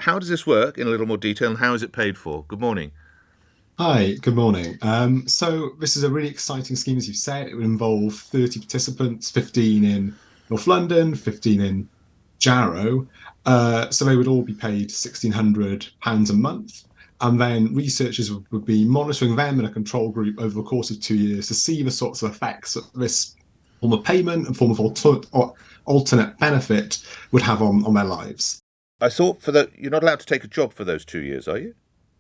how does this work in a little more detail, and how is it paid for? Good morning. Hi, good morning. So this is a really exciting scheme, as you said. It would involve 30 participants, 15 in North London, 15 in Jarrow. So they would all be paid £1,600 a month. And then researchers would be monitoring them in a control group over the course of 2 years to see the sorts of effects that this form of payment and form of alternate benefit would have on their lives. I thought for that you're not allowed to take a job for those 2 years, are you?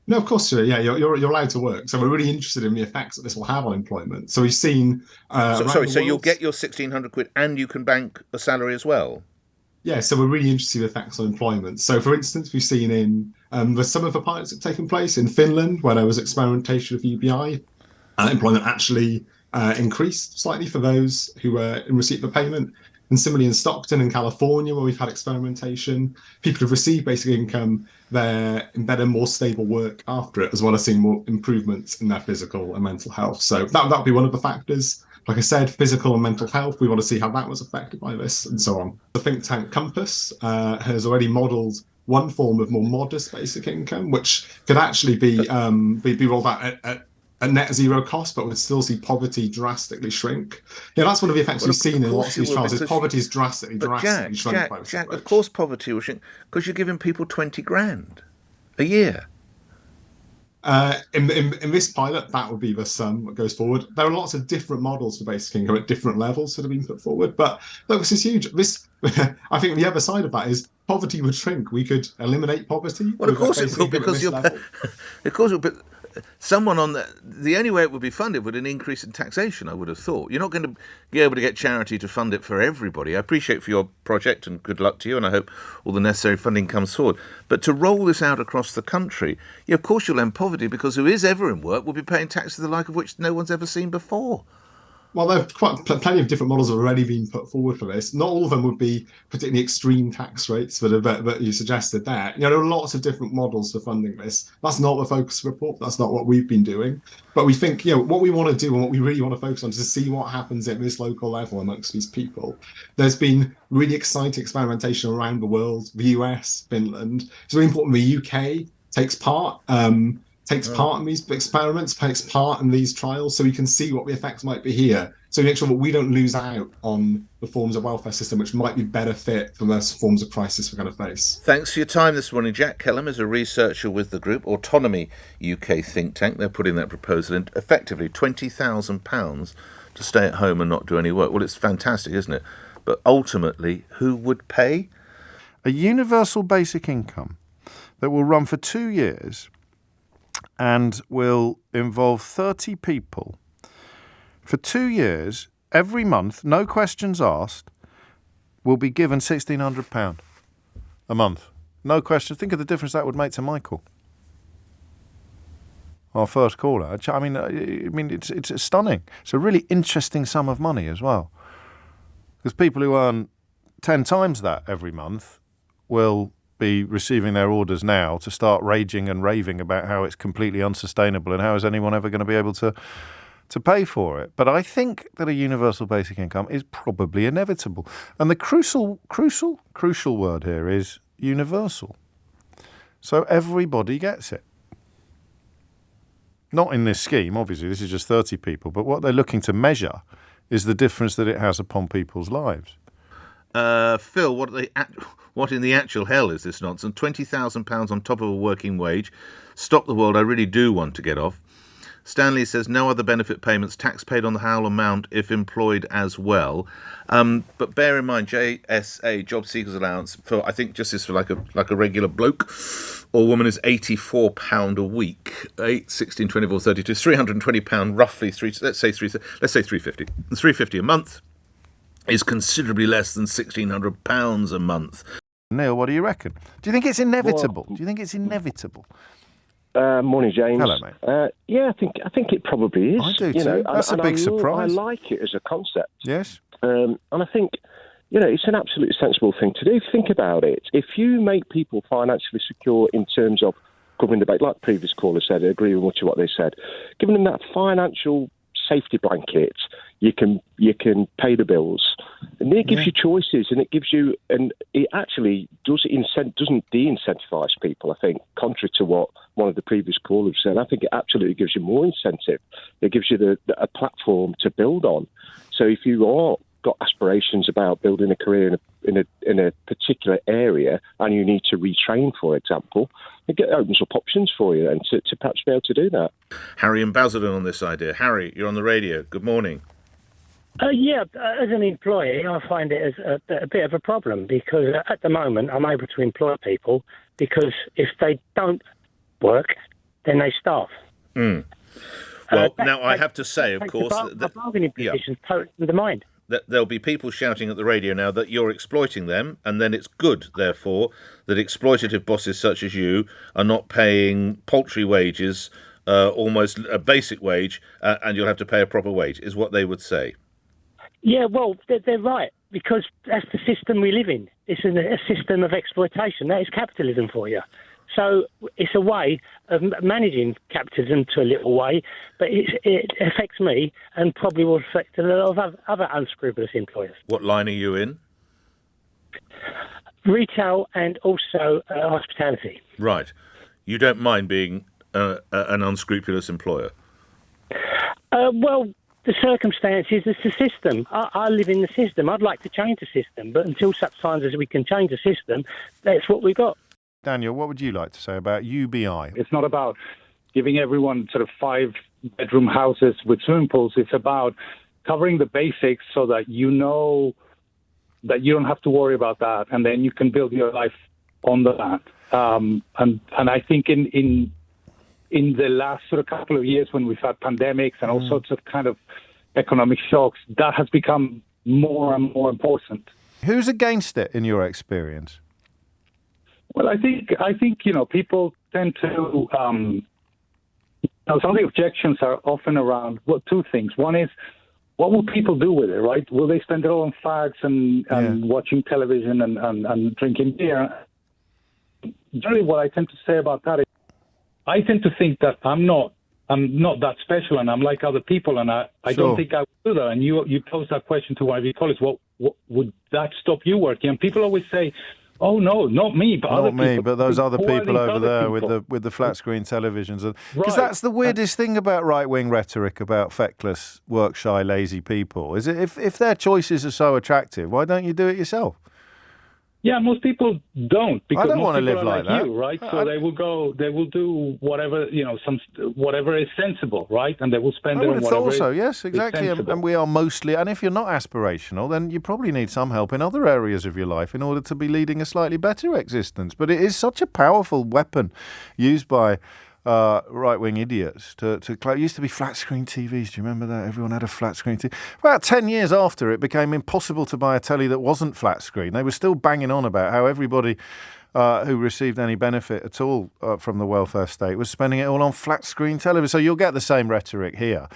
No, of course, yeah, you're allowed to work. So we're really interested in the effects that this will have on employment. So we've seen So, around sorry, the so you'll world. get your 1,600 quid and you can bank a salary as well? Yeah, so we're really interested in the effects on employment. So, for instance, we've seen in the some of the pilots that have taken place in Finland, where there was experimentation of UBI, employment actually increased slightly for those who were in receipt of a payment. And similarly in Stockton in California, where we've had experimentation, people who've received basic income, they're in better, more stable work after it, as well as seeing more improvements in their physical and mental health. So that would be one of the factors. Like I said, physical and mental health, we want to see how that was affected by this and so on. The think tank Compass has already modelled one form of more modest basic income, which could actually be rolled out at net zero cost, but would still see poverty drastically shrink. Yeah, that's one of the effects Well, we've of seen in lots course of you these will, trials. Is because poverty is drastically, but drastically shrunk by this Jack, of approach. course poverty will shrink because you're giving people 20 grand a year. In this pilot, that would be the sum that goes forward. There are lots of different models for basic income at different levels that have been put forward, but look, this is huge. This, I think, the other side of that is poverty would shrink. We could eliminate poverty Well, of with course it basic will, income at because this you're, level. of course, but someone on the only way it would be funded would an increase in taxation. I would have thought you're not going to be able to get charity to fund it for everybody. I appreciate for your project and good luck to you, and I hope all the necessary funding comes forward. But to roll this out across the country, yeah, of course you'll end poverty because who is ever in work will be paying taxes the like of which no one's ever seen before. Well, there are plenty of different models have already been put forward for this. Not all of them would be particularly extreme tax rates that you suggested there. You know, there are lots of different models for funding this. That's not the focus report. That's not what we've been doing. But we think, what we want to do and what we really want to focus on is to see what happens at this local level amongst these people. There's been really exciting experimentation around the world, the US, Finland. It's really important the UK takes part in these experiments, takes part in these trials, so we can see what the effects might be here. So we make sure that we don't lose out on the forms of welfare system which might be better fit for those forms of crisis we're going to face. Thanks for your time this morning. Jack Kellam is a researcher with the group Autonomy UK think tank. They're putting that proposal in, effectively £20,000 to stay at home and not do any work. Well, it's fantastic, isn't it? But ultimately, who would pay? A universal basic income that will run for 2 years and will involve 30 people. For 2 years, every month, no questions asked, will be given £1,600 a month. No questions. Think of the difference that would make to Michael, our first caller. I mean, it's stunning. It's a really interesting sum of money as well. Because people who earn 10 times that every month will be receiving their orders now to start raging and raving about how it's completely unsustainable and how is anyone ever going to be able to pay for it. But I think that a universal basic income is probably inevitable. And the crucial word here is universal. So everybody gets it. Not in this scheme, obviously, this is just 30 people, but what they're looking to measure is the difference that it has upon people's lives. Phil, what in the actual hell is this nonsense? £20,000 on top of a working wage. Stop the world, I really do want to get off. Stanley says no other benefit payments, tax paid on the whole amount if employed as well. But bear in mind, JSA, Job Seekers Allowance, for I think just is for like a regular bloke or woman is £84 a week. 8, 16, 24, 32, £320 roughly. Let's say 350. £350 a month is considerably less than £1,600 a month. Neil, what do you reckon? Do you think it's inevitable? Do you think it's inevitable? Morning, James. Hello, mate. Yeah, I think it probably is. I do too. That's a big surprise. I like it as a concept. Yes. And I think, it's an absolutely sensible thing to do. Think about it. If you make people financially secure in terms of covering the back, like previous caller said, I agree with much of what they said, giving them that financial safety blanket. You can pay the bills. And it gives you choices, and it gives you, and it actually doesn't de-incentivize people. I think, contrary to what one of the previous callers said, I think it absolutely gives you more incentive. It gives you a platform to build on. So if you are got aspirations about building a career in a particular area, and you need to retrain, for example, it opens up options for you, and to perhaps be able to do that. Harry in Basildon on this idea. Harry, you're on the radio. Good morning. As an employee, I find it as a bit of a problem, because at the moment I'm able to employ people, because if they don't work, then they starve. Well, now I have to say, of course, the bargaining position totally undermined. That there'll be people shouting at the radio now that you're exploiting them, and then it's good, therefore, that exploitative bosses such as you are not paying paltry wages, almost a basic wage, and you'll have to pay a proper wage, is what they would say. Yeah, well, they're right, because that's the system we live in. It's a system of exploitation. That is capitalism for you. So it's a way of managing capitalism to a little way, but it affects me and probably will affect a lot of other unscrupulous employers. What line are you in? Retail and also hospitality. Right. You don't mind being an unscrupulous employer? Well, the circumstances, it's the system. I live in the system. I'd like to change the system, but until such times as we can change the system, that's what we've got. Daniel, what would you like to say about UBI? It's not about giving everyone sort of 5-bedroom houses with swimming pools. It's about covering the basics so that you know that you don't have to worry about that, and then you can build your life on that. And I think in the last sort of couple of years, when we've had pandemics and all sorts of kind of economic shocks, that has become more and more important. Who's against it in your experience? Well, I think people tend to. Some of the objections are often around two things. One is, what will people do with it, right? Will they spend it all on fags and watching television and drinking beer? Generally, what I tend to say about that is, I tend to think that I'm not that special, and I'm like other people, and I don't think I would do that. And you posed that question to one of your colleagues. What would that stop you working? And people always say, oh no, not me, but other people. Not me, but those other people over there with the flat screen televisions. Because that's the weirdest thing about right-wing rhetoric about feckless, work-shy, lazy people. Is it if their choices are so attractive, why don't you do it yourself? Yeah, most people don't, because I don't most want to people live are like that. you, right? So they will do whatever, whatever is sensible, right? And they will spend it on whatever also, yes, exactly. And we are mostly, and if you're not aspirational, then you probably need some help in other areas of your life in order to be leading a slightly better existence. But it is such a powerful weapon used by right-wing idiots it used to be flat-screen TVs. Do you remember that? Everyone had a flat-screen TV. About 10 years after, it became impossible to buy a telly that wasn't flat-screen. They were still banging on about how everybody who received any benefit at all from the welfare state was spending it all on flat-screen television. So you'll get the same rhetoric here.